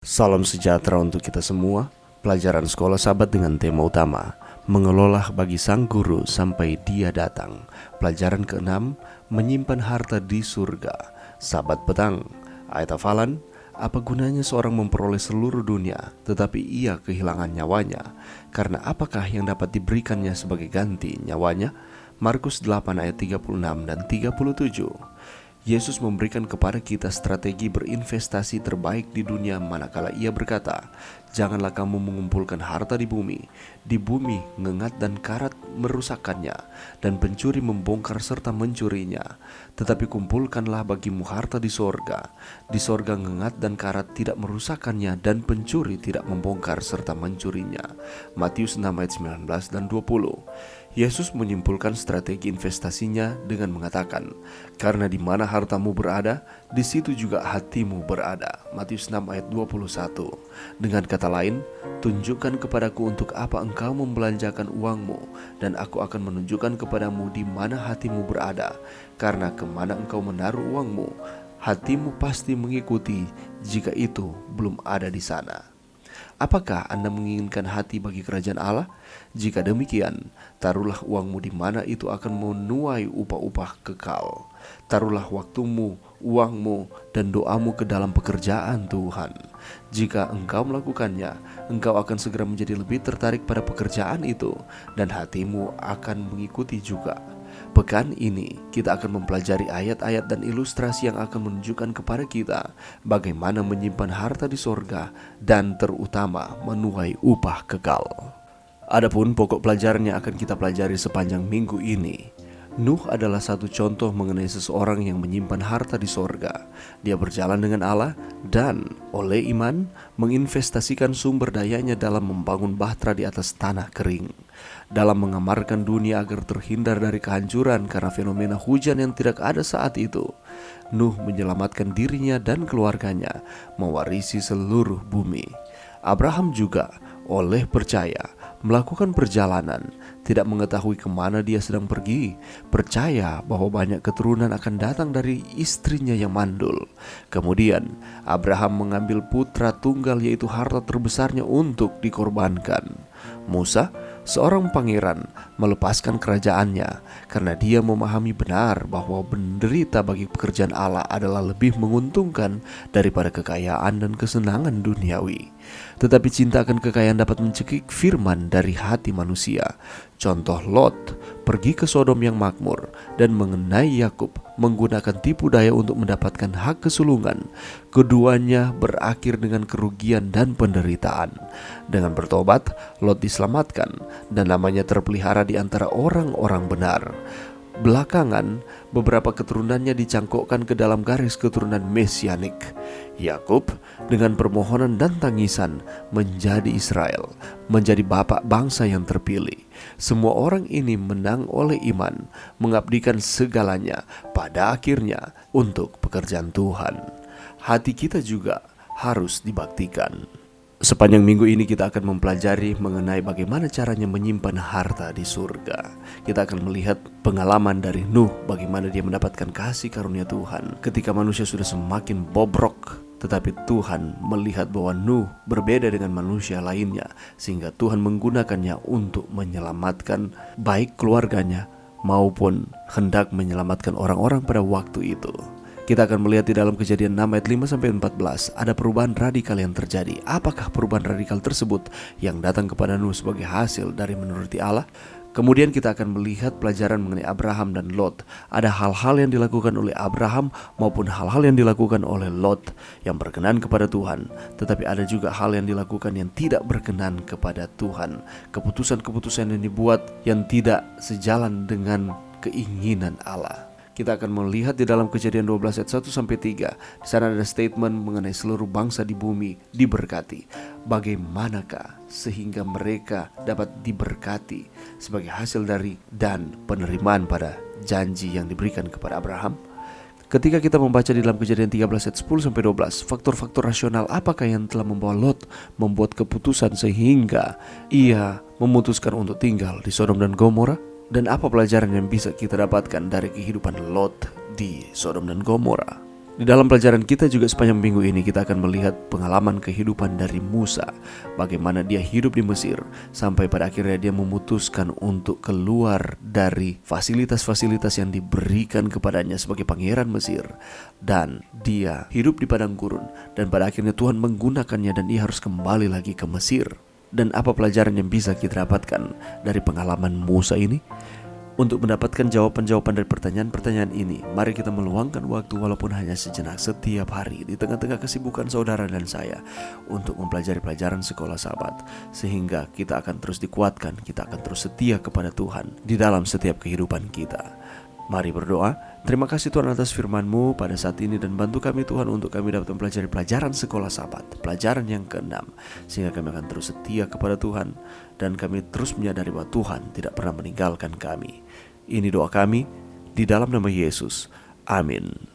Salam sejahtera untuk kita semua. Pelajaran sekolah sahabat dengan tema utama mengelola bagi sang guru sampai dia datang. Pelajaran ke-6, menyimpan harta di surga. Sahabat petang, ayat hafalan, apa gunanya seorang memperoleh seluruh dunia tetapi ia kehilangan nyawanya? Karena apakah yang dapat diberikannya sebagai ganti nyawanya? Markus 8 ayat 36 dan 37. Yesus memberikan kepada kita strategi berinvestasi terbaik di dunia manakala ia berkata, "Janganlah kamu mengumpulkan harta di bumi. Di bumi ngengat dan karat merusakkannya, dan pencuri membongkar serta mencurinya. Tetapi kumpulkanlah bagimu harta di sorga. Di sorga ngengat dan karat tidak merusakkannya, dan pencuri tidak membongkar serta mencurinya." Matius 6 ayat 19 dan 20. Yesus menyimpulkan strategi investasinya dengan mengatakan, "Karena di mana hartamu berada, di situ juga hatimu berada." Matius 6 ayat 21. Dengan kata lain, tunjukkan kepadaku untuk apa engkau membelanjakan uangmu, dan aku akan menunjukkan kepadamu di mana hatimu berada. Karena kemana engkau menaruh uangmu, hatimu pasti mengikuti jika itu belum ada di sana. Apakah Anda menginginkan hati bagi kerajaan Allah? Jika demikian, taruhlah uangmu di mana itu akan menuai upah-upah kekal. Taruhlah waktumu, uangmu, dan doamu ke dalam pekerjaan Tuhan. Jika engkau melakukannya, engkau akan segera menjadi lebih tertarik pada pekerjaan itu, dan hatimu akan mengikuti juga. Pekan ini kita akan mempelajari ayat-ayat dan ilustrasi yang akan menunjukkan kepada kita bagaimana menyimpan harta di sorga dan terutama menuai upah kekal. Adapun pokok pelajaran yang akan kita pelajari sepanjang minggu ini, Nuh adalah satu contoh mengenai seseorang yang menyimpan harta di sorga. Dia berjalan dengan Allah dan oleh iman menginvestasikan sumber dayanya dalam membangun bahtera di atas tanah kering. Dalam mengamarkan dunia agar terhindar dari kehancuran karena fenomena hujan yang tidak ada saat itu, Nuh menyelamatkan dirinya dan keluarganya, mewarisi seluruh bumi. Abraham juga oleh percaya melakukan perjalanan, tidak mengetahui kemana dia sedang pergi, percaya bahwa banyak keturunan akan datang dari istrinya yang mandul. Kemudian Abraham mengambil putra tunggal, yaitu harta terbesarnya, untuk dikorbankan. Musa, seorang pangeran, melepaskan kerajaannya karena dia memahami benar bahwa menderita bagi pekerjaan Allah adalah lebih menguntungkan daripada kekayaan dan kesenangan duniawi. Tetapi cinta akan kekayaan dapat mencekik firman dari hati manusia. Contoh Lot pergi ke Sodom yang makmur dan mengenai Yakub menggunakan tipu daya untuk mendapatkan hak kesulungan. Keduanya berakhir dengan kerugian dan penderitaan. Dengan bertobat, Lot diselamatkan dan namanya terpelihara di antara orang-orang benar. Belakangan, beberapa keturunannya dicangkokkan ke dalam garis keturunan mesianik. Yakub dengan permohonan dan tangisan menjadi Israel, menjadi bapak bangsa yang terpilih. Semua orang ini menang oleh iman, mengabdikan segalanya pada akhirnya untuk pekerjaan Tuhan. Hati kita juga harus dibaktikan. Sepanjang minggu ini kita akan mempelajari mengenai bagaimana caranya menyimpan harta di surga. Kita akan melihat pengalaman dari Nuh, bagaimana dia mendapatkan kasih karunia Tuhan ketika manusia sudah semakin bobrok. Tetapi Tuhan melihat bahwa Nuh berbeda dengan manusia lainnya, sehingga Tuhan menggunakannya untuk menyelamatkan baik keluarganya maupun hendak menyelamatkan orang-orang pada waktu itu. Kita akan melihat di dalam Kejadian 6 ayat 5-14 ada perubahan radikal yang terjadi. Apakah perubahan radikal tersebut yang datang kepada Nuh sebagai hasil dari menuruti Allah? Kemudian kita akan melihat pelajaran mengenai Abraham dan Lot. Ada hal-hal yang dilakukan oleh Abraham maupun hal-hal yang dilakukan oleh Lot yang berkenan kepada Tuhan. Tetapi ada juga hal yang dilakukan yang tidak berkenan kepada Tuhan. Keputusan-keputusan yang dibuat yang tidak sejalan dengan keinginan Allah. Kita akan melihat di dalam Kejadian 12 ayat 1-3. Di sana ada statement mengenai seluruh bangsa di bumi diberkati. Bagaimanakah sehingga mereka dapat diberkati sebagai hasil dari dan penerimaan pada janji yang diberikan kepada Abraham? Ketika kita membaca di dalam Kejadian 13 ayat 10-12, faktor-faktor rasional apakah yang telah membawa Lot membuat keputusan sehingga ia memutuskan untuk tinggal di Sodom dan Gomora? Dan apa pelajaran yang bisa kita dapatkan dari kehidupan Lot di Sodom dan Gomora? Di dalam pelajaran kita juga sepanjang minggu ini kita akan melihat pengalaman kehidupan dari Musa. Bagaimana dia hidup di Mesir sampai pada akhirnya dia memutuskan untuk keluar dari fasilitas-fasilitas yang diberikan kepadanya sebagai pangeran Mesir. Dan dia hidup di padang gurun dan pada akhirnya Tuhan menggunakannya dan ia harus kembali lagi ke Mesir. Dan apa pelajaran yang bisa kita dapatkan dari pengalaman Musa ini? Untuk mendapatkan jawaban-jawaban dari pertanyaan-pertanyaan ini, mari kita meluangkan waktu walaupun hanya sejenak setiap hari di tengah-tengah kesibukan saudara dan saya untuk mempelajari pelajaran sekolah Sabat, sehingga kita akan terus dikuatkan, kita akan terus setia kepada Tuhan di dalam setiap kehidupan kita. Mari berdoa. Terima kasih Tuhan atas firman-Mu pada saat ini dan bantu kami Tuhan untuk kami dapat mempelajari pelajaran sekolah Sabat, pelajaran yang ke-6, sehingga kami akan terus setia kepada Tuhan dan kami terus menyadari bahwa Tuhan tidak pernah meninggalkan kami. Ini doa kami di dalam nama Yesus. Amin.